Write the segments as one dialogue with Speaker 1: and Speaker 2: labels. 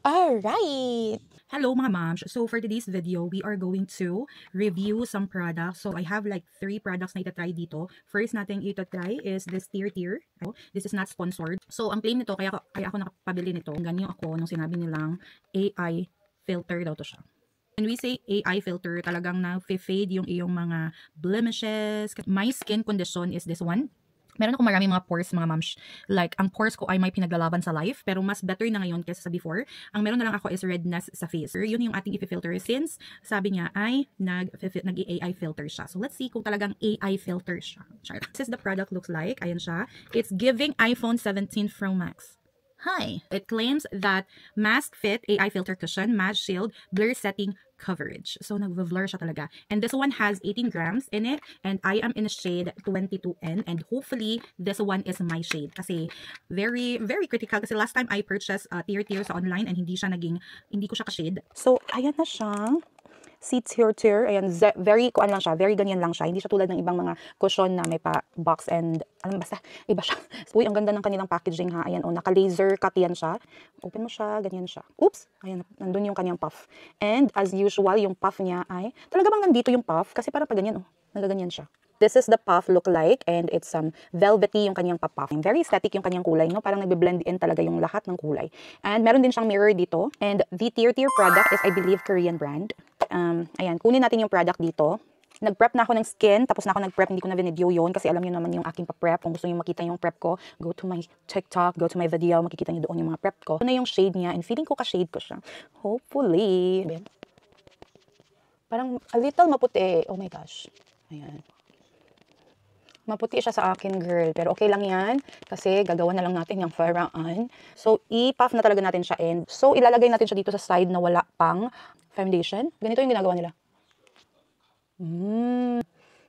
Speaker 1: Alright!
Speaker 2: Hello mga moms! So for today's video, we are going to review some products. So I have like 3 products na itatry dito. First natin itatry is this Tear. This is not sponsored. So ang claim nito, kaya ako nakapabili nito. Ganyan ako nung sinabi nilang AI filter daw to siya. When we say AI filter, talagang na-fade yung iyong mga blemishes. My skin condition is this one. Meron akong maraming mga pores, mga moms. Like, ang pores ko ay may pinaglalaban sa life, pero mas better na ngayon kaysa sa before. Ang meron na lang ako is redness sa face. Yun yung ating i-filter since sabi niya ay nag-AI filter siya. So, let's see kung talagang AI filter siya. This is the product looks like. Ayan siya. It's giving iPhone 17 Pro Max. Hi! It claims that mask fit AI filter cushion, mask shield, blur setting coverage. So, nag-blur siya talaga. And this one has 18 grams in it. And I am in shade 22N. And hopefully, this one is my shade. Kasi, very, very critical. Kasi last time I purchased Tear sa online and hindi ko siya ka-shade.
Speaker 1: So, ayan na siya. Si Tear. Ayan, very, kuan lang siya. Very ganyan lang siya. Hindi siya tulad ng ibang mga cushion na may pa box and, basta, iba siya. Uy, ang ganda ng kanilang packaging ha. Ayan, naka-laser cut yan siya. Open mo siya, ganyan siya. Oops! Ayan, nandun yung kanyang puff. And, as usual, yung puff niya ay, talaga bang nandito yung puff? Kasi parang pa ganyan, nagaganyan siya. This is the puff look like, and it's velvety yung kanyang puff. Very aesthetic yung kanyang kulay, no? Parang nagbe-blend in talaga yung lahat ng kulay. And meron din siyang mirror dito. And the Tear product is, I believe, Korean brand. Ayan, kunin natin yung product dito. Nag-prep na ako ng skin, tapos na ako nag-prep, hindi ko na video yon kasi alam niyo naman yung aking pa-prep. Kung gusto niyo makita yung prep ko, go to my TikTok, go to my video, makikita niyo doon yung mga prep ko. Ito na yung shade niya, and feeling ko ka-shade ko siya. Hopefully. Parang a little maputi. Oh my gosh. Ayan. Maputi siya sa akin, girl. Pero okay lang yan. Kasi gagawa na lang natin yung faraan. So, i-puff na talaga natin siya in. So, ilalagay natin siya dito sa side na wala pang foundation. Ganito yung ginagawa nila.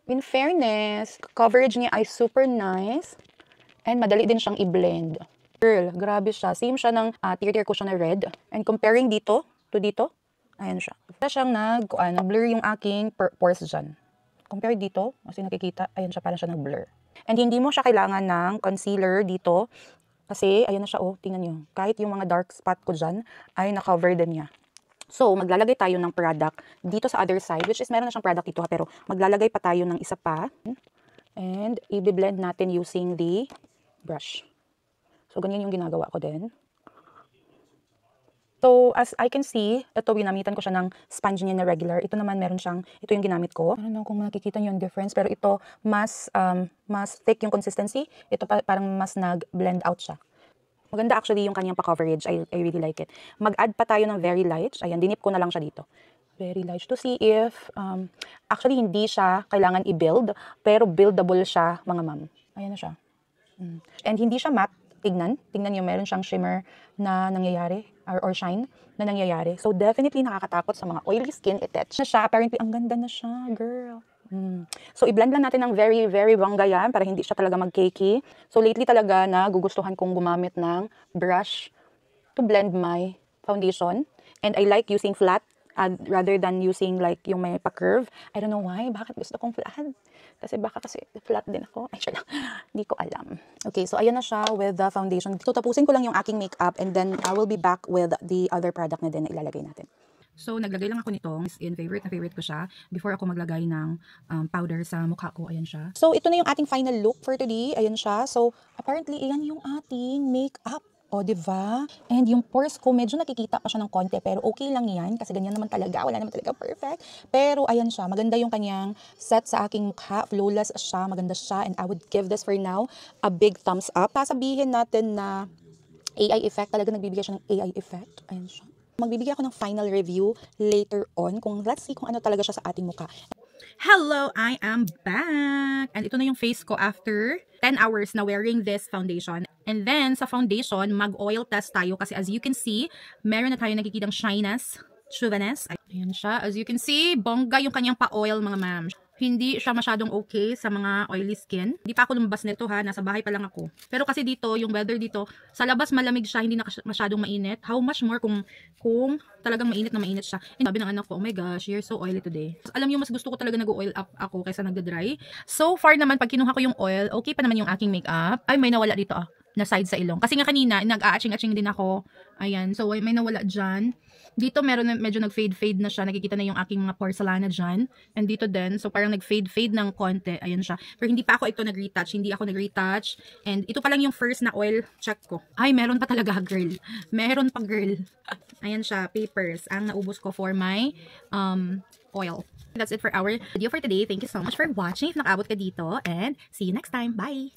Speaker 1: In fairness, coverage niya ay super nice. And madali din siyang i-blend. Girl, grabe siya. Same siya ng Tear cushion na red. And comparing dito to dito, ayan siya. Wala siyang nag-blur yung aking pores dyan. Compare dito, kasi nakikita, ayan siya, parang siya nag-blur. And hindi mo siya kailangan ng concealer dito, kasi ayan na siya, tingnan nyo. Kahit yung mga dark spot ko dyan, ay na-cover din niya. So, maglalagay tayo ng product dito sa other side, which is meron na siyang product dito, pero maglalagay pa tayo ng isa pa. And, i-blend natin using the brush. So, ganyan yung ginagawa ko din. So, as I can see, ito, ginamitan ko siya ng sponge niya na regular. Ito naman, ito yung ginamit ko. I don't know kung makikita niyo yung difference, pero ito, mas thick yung consistency. Ito parang mas nag-blend out siya. Maganda actually yung kanyang pa-coverage. I really like it. Mag-add pa tayo ng very light. Ayan, dinip ko na lang siya dito. Very light to see if, actually hindi siya kailangan i-build, pero buildable siya, mga ma'am. Ayan na siya. And hindi siya matte. Tignan nyo, meron siyang shimmer na nangyayari, or shine na nangyayari. So, definitely nakakatakot sa mga oily skin. I-touch na siya. Apparently, ang ganda na siya, girl. So, i-blend lang natin ng very, very bongga yan para hindi siya talaga mag-cakey. So, lately talaga nagugustuhan kong gumamit ng brush to blend my foundation. And I like using flat rather than using like yung may pa-curve. I don't know why. Bakit gusto kong flat? Kasi flat din ako. Ay, sure lang. Hindi ko alam. Okay, so ayan na siya with the foundation. So, tapusin ko lang yung aking makeup and then I will be back with the other product na din na ilalagay natin.
Speaker 2: So, naglagay lang ako nitong favorite ko siya before ako maglagay ng powder sa mukha ko. Ayan siya.
Speaker 1: So, ito na yung ating final look for today. Ayan siya. So, apparently, ayan yung ating makeup. O, diba? And yung pores ko, medyo nakikita pa siya ng konti, pero okay lang yan, kasi ganyan naman talaga, wala naman talaga perfect. Pero, ayan siya, maganda yung kanyang set sa aking mukha, flawless siya, maganda siya, and I would give this for now a big thumbs up. Sasabihin natin na AI effect, talaga nagbibigay siya ng AI effect. Ayan siya. Magbibigay ako ng final review later on, let's see kung ano talaga siya sa ating mukha.
Speaker 2: Hello, I am back! And ito na yung face ko after 10 hours na wearing this foundation. And then, sa foundation, mag-oil test tayo kasi as you can see, meron na tayo nakikitang shyness, chauviness. Ayan siya. As you can see, bongga yung kanyang pa-oil, mga ma'am. Hindi siya masyadong okay sa mga oily skin. Hindi pa ako lumabas nito ha, nasa bahay pa lang ako. Pero kasi dito, yung weather dito, sa labas malamig siya, hindi na masyadong mainit. How much more kung talagang mainit na mainit siya. And sabi ng anak ko, oh my gosh, you're so oily today. Alam niyo, mas gusto ko talaga nag-oil up ako kaysa nagda-dry. So far naman, pag kinuha ko yung oil, okay pa naman yung aking makeup. Ay, may nawala dito na side sa ilong. Kasi nga kanina, nag-aaching-aching din ako. Ayan. So, may nawala dyan. Dito, medyo nag-fade-fade na siya. Nakikita na yung aking mga porcelana dyan. And dito din. So, parang nag-fade-fade ng konti. Ayan siya. Pero hindi pa ako ito nag-retouch. Hindi ako nag-retouch. And ito pa lang yung first na oil check ko. Ay, meron pa talaga, girl. Meron pa, girl. Ayan siya. Papers. Ang naubos ko for my oil. That's it for our video for today. Thank you so much for watching. If nakaabot ka dito. And see you next time. Bye!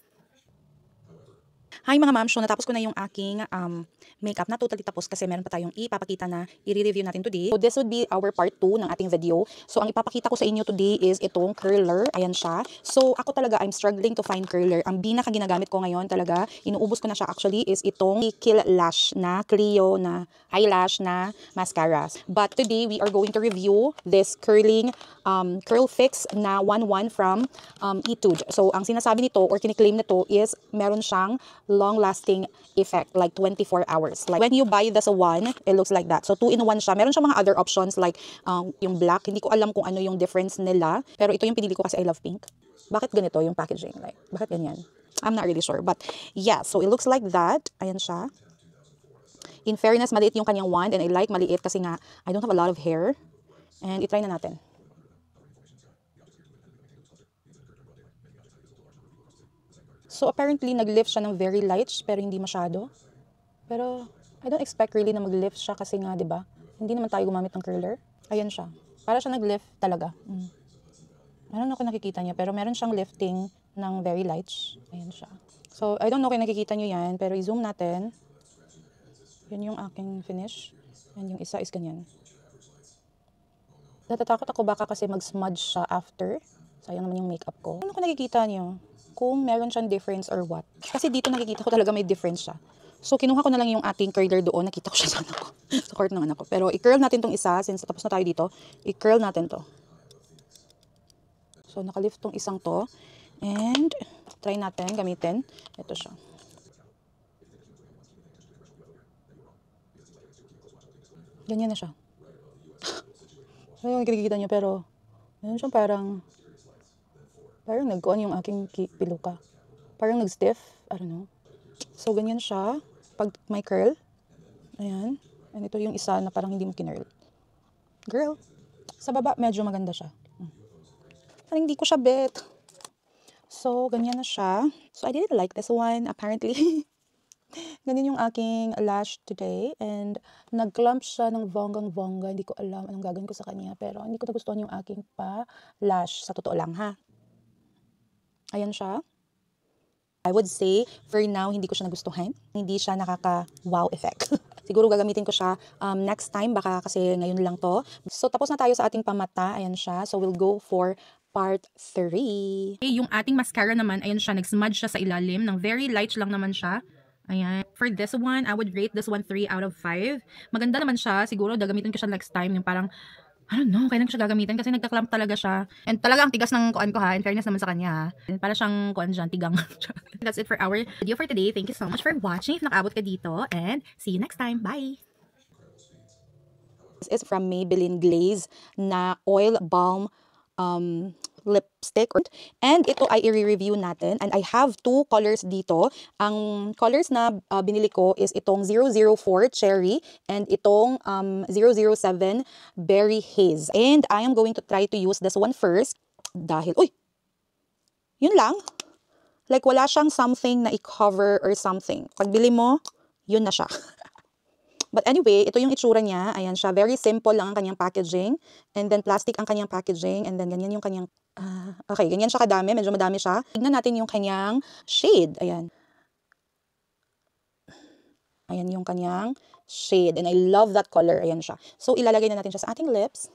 Speaker 1: Hi mga ma'am, so natapos ko na yung aking makeup na totally tapos kasi meron pa tayong ipapakita na i-review natin today. So this would be our part 2 ng ating video. So ang ipapakita ko sa inyo today is itong curler. Ayan siya. So ako talaga, I'm struggling to find curler. Ang pinaka ginagamit ko ngayon talaga, inuubos ko na siya actually, is itong Kill Lash na Clio na eyelash na mascara. But today we are going to review this curling curl fix na 1-1 from Etude. So ang sinasabi nito or kiniklaim nito is meron siyang long-lasting effect, like 24 hours. Like when you buy this one, it looks like that. So 2-in-1 siya. Meron siyang mga other options like yung black. Hindi ko alam kung ano yung difference nila. Pero ito yung pinili ko kasi I love pink. Bakit ganito yung packaging? Like, bakit ganyan? I'm not really sure. But yeah, so it looks like that. Ayan siya. In fairness, maliit yung kanyang wand and I like maliit kasi nga I don't have a lot of hair. And itry na natin. So apparently nag-lift siya ng very light pero hindi masyado. Pero I don't expect really na mag-lift siya kasi nga 'di ba? Hindi naman tayo gumamit ng curler. Ayan siya. Para siya nag-lift talaga. Meron ako nakikita niya pero meron siyang lifting ng very light. Ayan siya. So I don't know kung nakikita niyo 'yan pero i-zoom natin. Yan yung aking finish. And yung isa is ganyan. Natatakot ako baka kasi mag-smudge siya after. Sayang naman yung makeup ko. Ano kung nakikita niyo? Kung meron siyang difference or what. Kasi dito nakikita ko talaga may difference siya. So, kinuha ko na lang yung ating curler doon. Nakita ko siya sa anak ko. Sa court ng anak ko. Pero, i-curl natin tong isa. Since tapos na tayo dito, i-curl natin to. So, nakalift tong isang to. And, try natin gamitin. Ito siya. Ganyan na siya. Ayun, kinikita niyo. Pero, meron siyang parang nagkuhan yung aking piluka. Parang nag-stiff. I don't know. So, ganyan siya. Pag may curl. Ayan. And ito yung isa na parang hindi mo kinurl. Girl. Sa baba, medyo maganda siya. Parang hindi ko siya bet. So, ganyan na siya. So, I didn't like this one, apparently. Ganyan yung aking lash today. And nag-clump siya ng bonggang-bongga. Hindi ko alam anong gagawin ko sa kanya. Pero hindi ko nagustuhan yung aking pa-lash. Sa totoo lang, ha? Ayan siya. I would say, for now, hindi ko siya nagustuhan. Hindi siya nakaka-wow effect. Siguro gagamitin ko siya next time, baka kasi ngayon lang to. So, tapos na tayo sa ating pamata. Ayan siya. So, we'll go for part 3.
Speaker 2: Okay, yung ating mascara naman, ayan siya, nag-smudge siya sa ilalim. Ng very light lang naman siya. Ayan. For this one, I would rate this one 3 out of 5. Maganda naman siya. Siguro, gagamitin ko siya next time. Yung parang, I don't know, kailan ko siya gagamitin kasi nagka-clamp talaga siya. And talaga ang tigas ng kuan ko ha. In fairness naman sa kanya ha. Para siyang kuan dyan, tigang. That's it for our video for today. Thank you so much for watching. If nakaabot ka dito. And see you next time. Bye!
Speaker 1: This is from Maybelline Glaze na Oil Balm lipstick. And ito ay i-review natin. And I have 2 colors dito. Ang colors na binili ko is itong 004 Cherry and itong 007 Berry Haze. And I am going to try to use this one first. Dahil, uy! Yun lang. Like wala siyang something na i-cover or something. Pag bili mo, yun na siya. But anyway, ito yung itsura niya. Ayan siya. Very simple lang ang kanyang packaging. And then plastic ang kanyang packaging. And then ganyan yung kanyang... okay, ganyan siya kadami. Medyo madami siya. Tignan natin yung kanyang shade. Ayan. Ayan yung kanyang shade. And I love that color. Ayan siya. So, ilalagay na natin siya sa ating lips.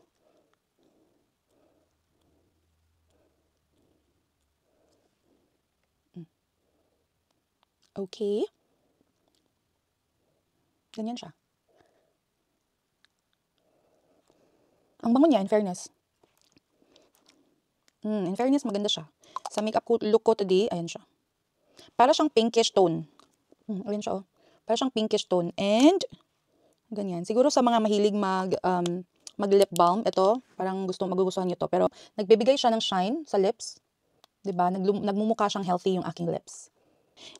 Speaker 1: Okay. Ganyan siya. Ang bango niya, in fairness. In fairness, maganda siya. Sa makeup look ko today, ayan siya. Para siyang pinkish tone. Ayan siya, oh. Para siyang pinkish tone. And, ganyan. Siguro sa mga mahilig mag-lip balm, ito, parang magugustuhan niyo to. Pero, nagbibigay siya ng shine sa lips. Diba? Nagmumukha siyang healthy yung aking lips.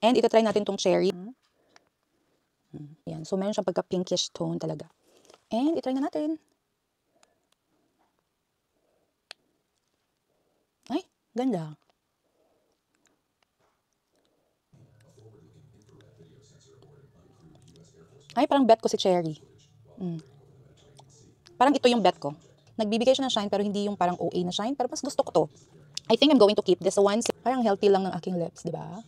Speaker 1: And ito try natin tong cherry. Yan. So meron siyang pagka pinkish tone talaga. And itry na natin. Ay, ganda. Ay, parang bet ko si cherry. Parang ito yung bet ko. Nagbibigay siya ng shine pero hindi yung parang OA na shine. Pero mas gusto ko to. I think I'm going to keep this one. Parang healthy lang ng aking lips, di ba?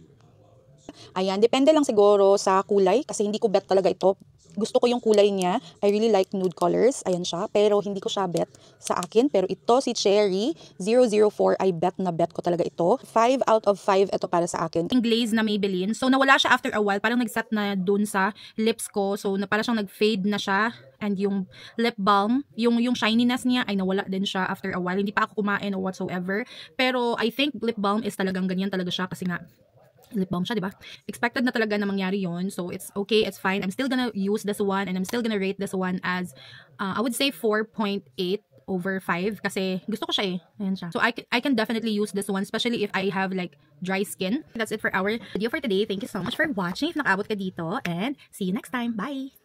Speaker 1: Ayan, depende lang siguro sa kulay. Kasi hindi ko bet talaga ito. Gusto ko yung kulay niya. I really like nude colors. Ayan siya. Pero hindi ko siya bet sa akin. Pero ito si Cherry 004. I bet na bet ko talaga ito. 5 out of 5 ito para sa akin.
Speaker 2: Yung glaze na Maybelline. So, nawala siya after a while. Parang nag-set na dun sa lips ko. So, parang siyang nag-fade na siya. And yung lip balm, yung shininess niya ay nawala din siya after a while. Hindi pa ako kumain or whatsoever. Pero, I think lip balm is talagang ganyan talaga siya kasi nga, lip balm siya, di ba? Expected na talaga na mangyari yon. So, it's okay, it's fine. I'm still gonna use this one and I'm still gonna rate this one as, I would say 4.8 over 5 kasi gusto ko siya eh. Ayan siya. So, I can definitely use this one, especially if I have like dry skin. That's it for our video for today. Thank you so much for watching if nakaabot ka dito and see you next time. Bye!